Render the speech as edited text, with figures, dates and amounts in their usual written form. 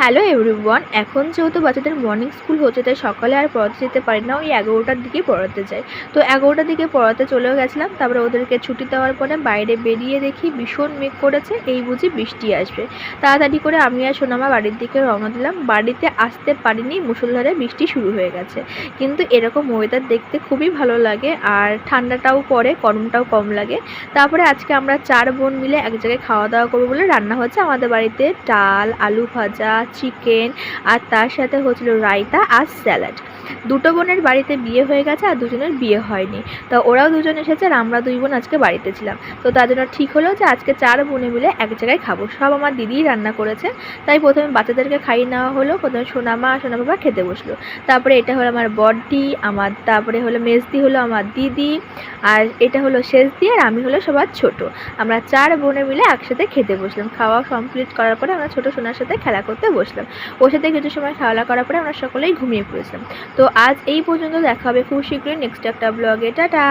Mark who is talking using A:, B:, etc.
A: Hello everyone. এখন যেহেতু বাচ্চাদের মর্নিং স্কুল হচ্ছে, তাই সকালে আর পড়াতে যেতে পারি না, ওই 11টার দিকে পড়াতে যাই। তো 11টার দিকে পড়াতে চলেও গেছিলাম। তারপরে ওদেরকে ছুটি দেওয়ার পরে বাইরে বেরিয়ে দেখি ভীষণ মেঘ করেছে, এই বুঝি বৃষ্টি আসবে। তাড়াতাড়ি করে আমি আর সোনামা বাড়ির দিকে রওনা দিলাম। বাড়িতে আসতে পারিনি, মুষলধারে বৃষ্টি শুরু হয়ে গেছে। কিন্তু এরকম ওয়েদার দেখতে খুবই ভালো লাগে, আর ঠান্ডাটাও পড়ে, গরমটাও কম লাগে। তারপরে আজকে আমরা 4 বোন মিলে এক জায়গায় খাওয়া দাওয়া করবো বলে রান্না হচ্ছে আমাদের বাড়িতে ডাল, আলু ভাজা, চিকেন, আর তার সাথে হচ্ছিল রায়তা আর স্যালাড। দুটো বোনের বাড়িতে বিয়ে হয়ে গেছে আর দুজনের বিয়ে হয়নি। তো ওরাও দুজন এসেছে আর আমরা 2 বোন আজকে বাড়িতে ছিলাম। তো তার জন্য ঠিক হলো যে আজকে 4 বোনে মিলে এক জায়গায় খাবো। সব আমার দিদিই রান্না করেছে। তাই প্রথমে বাচ্চাদেরকে খাইয়ে নেওয়া হলো। প্রথমে সোনামা সোনা বাবা খেতে বসলো। তারপরে এটা হলো আমার বড়দি, তারপরে হলো মেজদি, হলো আমার দিদি, আর এটা হলো শেষদি, আর আমি হলো সবার ছোট। আমরা 4 বোনে মিলে একসাথে খেতে বসলাম। খাওয়া কমপ্লিট করার পরে আমরা ছোট সোনার সাথে খেলা করতে বসলাম। ওর সাথে কিছু সময় খেলা করার পরে আমরা সকলেই ঘুমিয়ে পড়েছিলাম। তো আজ এই পর্যন্ত, দেখা হবে খুব শীঘ্রই নেক্সট একটা ব্লগে। টাটা।